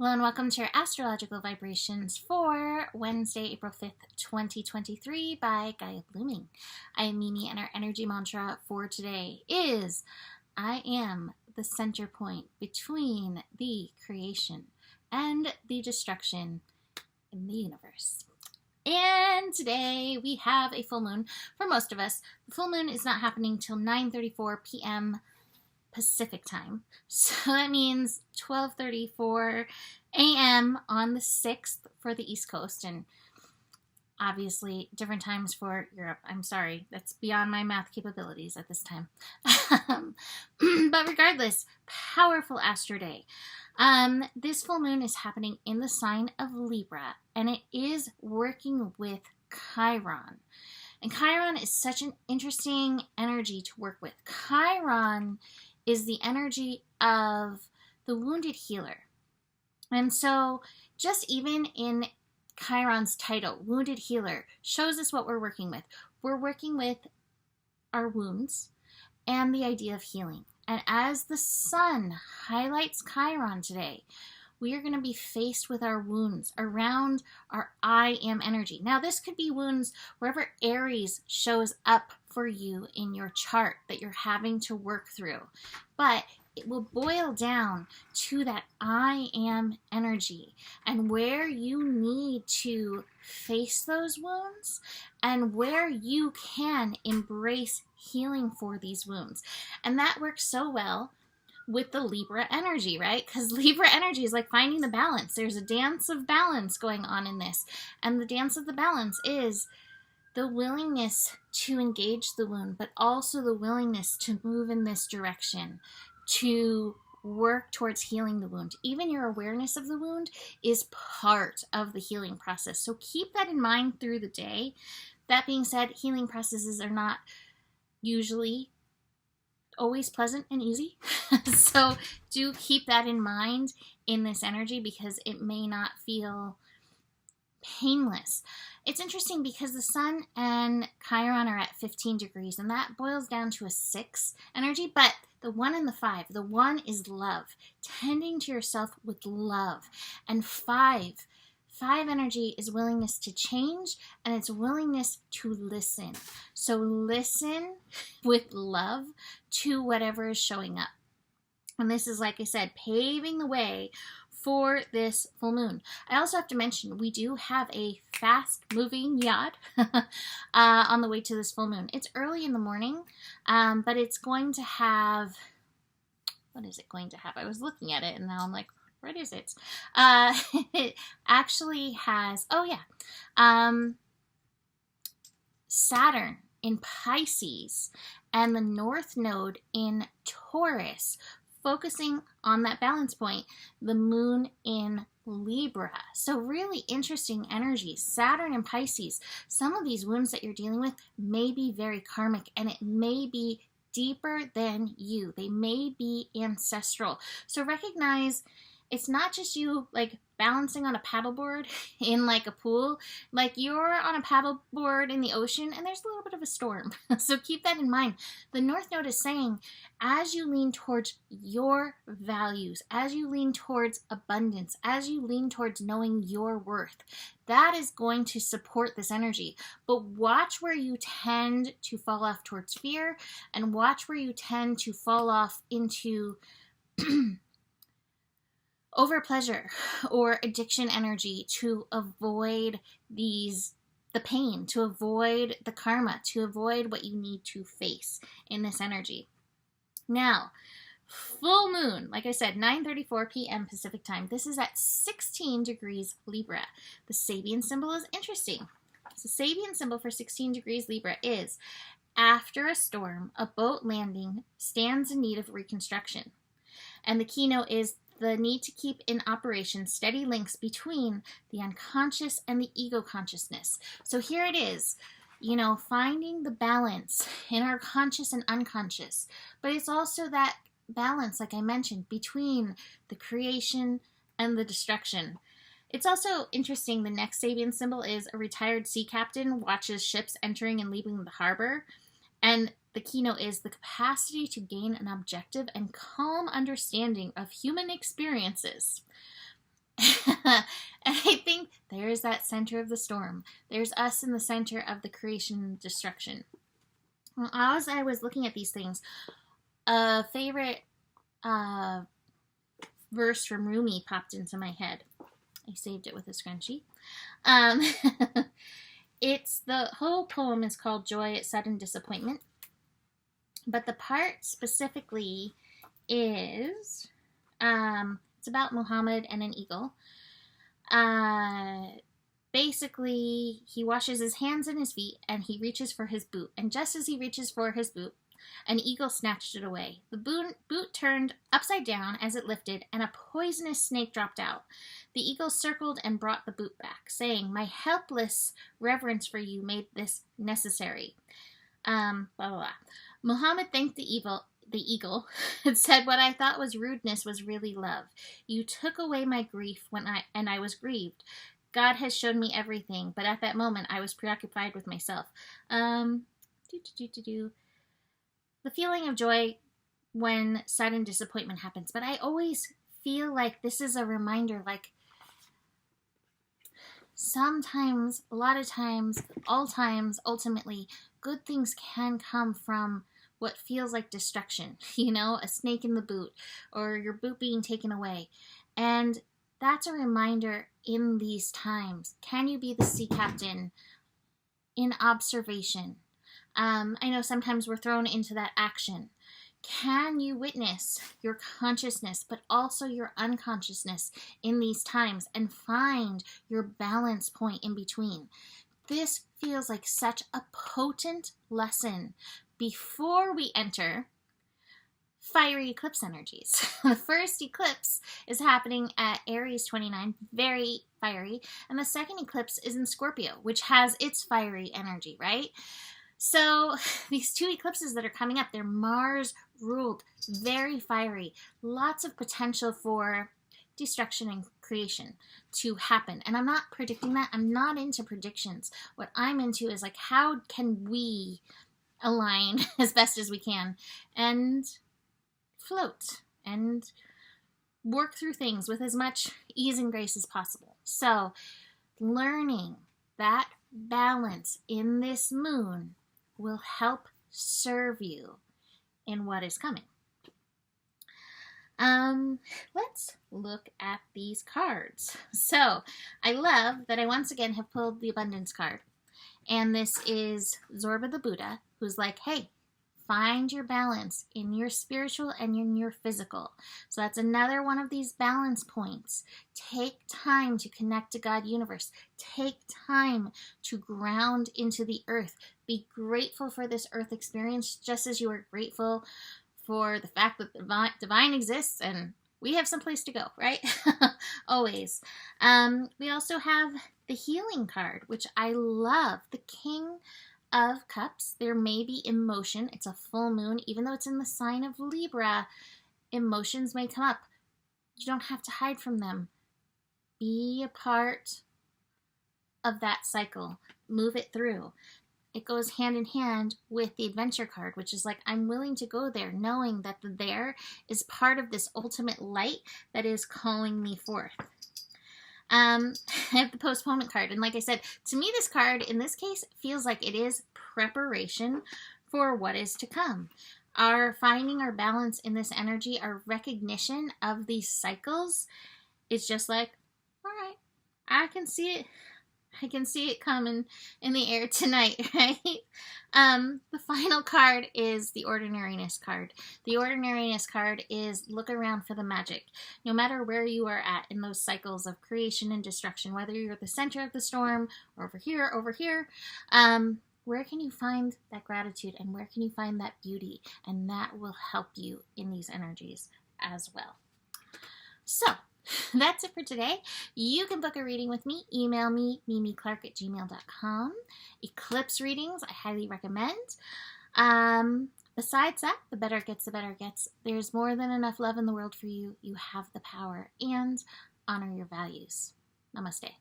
Hello and welcome to your astrological vibrations for Wednesday, April 5th, 2023 by Gaia Blooming. I am Mimi and our energy mantra for today is I am the center point between the creation and the destruction in the universe. And today we have a full moon for most of us. The full moon is not happening till 9:34 p.m. Pacific time. So that means 12:34 a.m. on the 6th for the East Coast, and obviously different times for Europe. I'm sorry, that's beyond my math capabilities at this time. But regardless, powerful astro day. This full moon is happening in the sign of Libra, and it is working with Chiron. And Chiron is such an interesting energy to work with. Chiron is the energy of the wounded healer. And so just even in Chiron's title, wounded healer, shows us what we're working with. We're working with our wounds and the idea of healing. And as the sun highlights Chiron today, we are going to be faced with our wounds around our I am energy. Now, this could be wounds wherever Aries shows up for you in your chart that you're having to work through. But it will boil down to that I am energy and where you need to face those wounds and where you can embrace healing for these wounds. And that works so well with the Libra energy, right? Because Libra energy is like finding the balance. There's a dance of balance going on in this. And the dance of the balance is the willingness to engage the wound, but also the willingness to move in this direction, to work towards healing the wound. Even your awareness of the wound is part of the healing process. So keep that in mind through the day. That being said, healing processes are not usually always pleasant and easy. So do keep that in mind in this energy because it may not feel painless. It's interesting because the sun and Chiron are at 15 degrees and that boils down to a 6 energy, but the 1 and the 5, the 1 is love, tending to yourself with love, and 5 energy is willingness to change, and it's willingness to listen. So listen with love to whatever is showing up. And this is, like I said, paving the way for this full moon. I also have to mention, we do have a fast-moving yacht on the way to this full moon. It's early in the morning, but it's going to have, what is it going to have? I was looking at it, and now I'm like, what is it? It actually has, Saturn in Pisces and the North Node in Taurus, focusing on that balance point, the moon in Libra. So really interesting energies. Saturn and Pisces. Some of these wounds that you're dealing with may be very karmic, and it may be deeper than you. They may be ancestral. So recognize it's not just you like balancing on a paddleboard in like a pool. Like you're on a paddleboard in the ocean and there's a little bit of a storm. So keep that in mind. The North Node is saying as you lean towards your values, as you lean towards abundance, as you lean towards knowing your worth, that is going to support this energy. But watch where you tend to fall off towards fear, and watch where you tend to fall off into over pleasure or addiction energy to avoid the pain, to avoid the karma, to avoid what you need to face in this energy. Now, full moon, like I said, 9:34 p.m. Pacific time. This is at 16 degrees Libra. The Sabian symbol is interesting. So Sabian symbol for 16 degrees Libra is after a storm, a boat landing stands in need of reconstruction. And the keynote is the need to keep in operation steady links between the unconscious and the ego consciousness. So here it is, finding the balance in our conscious and unconscious. But it's also that balance, like I mentioned, between the creation and the destruction. It's also interesting, the next Sabian symbol is a retired sea captain watches ships entering and leaving the harbor. And the keynote is the capacity to gain an objective and calm understanding of human experiences. And I think there's that center of the storm. There's us in the center of the creation and destruction. As I was looking at these things, a favorite verse from Rumi popped into my head. I saved it with a scrunchie. It's the whole poem is called Joy at Sudden Disappointment. But the part specifically is, it's about Muhammad and an eagle. Basically, he washes his hands and his feet, and he reaches for his boot. And just as he reaches for his boot, an eagle snatched it away. The boot turned upside down as it lifted, and a poisonous snake dropped out. The eagle circled and brought the boot back, saying, "My helpless reverence for you made this necessary." Blah, blah, blah. Muhammad thanked the eagle and said, "What I thought was rudeness was really love. You took away my grief and I was grieved. God has shown me everything, but at that moment I was preoccupied with myself." The feeling of joy when sudden disappointment happens. But I always feel like this is a reminder, like, sometimes, a lot of times, all times, ultimately, good things can come from what feels like destruction. You know, a snake in the boot, or your boot being taken away. And that's a reminder in these times. Can you be the sea captain in observation? I know sometimes we're thrown into that action. Can you witness your consciousness, but also your unconsciousness in these times, and find your balance point in between? This feels like such a potent lesson before we enter fiery eclipse energies. The first eclipse is happening at Aries 29, very fiery, and the second eclipse is in Scorpio, which has its fiery energy, right? So these two eclipses that are coming up, they're Mars ruled, very fiery, lots of potential for destruction and creation to happen. And I'm not predicting that. I'm not into predictions. What I'm into is, like, how can we align as best as we can and float and work through things with as much ease and grace as possible. So learning that balance in this moon will help serve you in what is coming. Let's look at these cards. So I love that I once again have pulled the abundance card. And this is Zorba the Buddha, who's like, hey, find your balance in your spiritual and in your physical. So that's another one of these balance points. Take time to connect to God universe. Take time to ground into the earth. Be grateful for this earth experience, just as you are grateful for the fact that the divine exists and we have someplace to go, right? Always. We also have the healing card, which I love. The King of Cups. There may be emotion. It's a full moon. Even though it's in the sign of Libra, emotions may come up. You don't have to hide from them. Be a part of that cycle. Move it through. It goes hand in hand with the adventure card, which is like, I'm willing to go there, knowing that the there is part of this ultimate light that is calling me forth. I have the postponement card, and like I said, to me this card, in this case, feels like it is preparation for what is to come. Our finding our balance in this energy, our recognition of these cycles, is just like, all right, I can see it. I can see it coming in the air tonight, right? The final card is the Ordinariness card. The Ordinariness card is look around for the magic. No matter where you are at in those cycles of creation and destruction, whether you're at the center of the storm or over here, where can you find that gratitude and where can you find that beauty? And that will help you in these energies as well. So, that's it for today. You can book a reading with me. Email me, mimiclark@gmail.com. Eclipse readings, I highly recommend. Besides that, the better it gets, the better it gets. There's more than enough love in the world for you. You have the power, and honor your values. Namaste.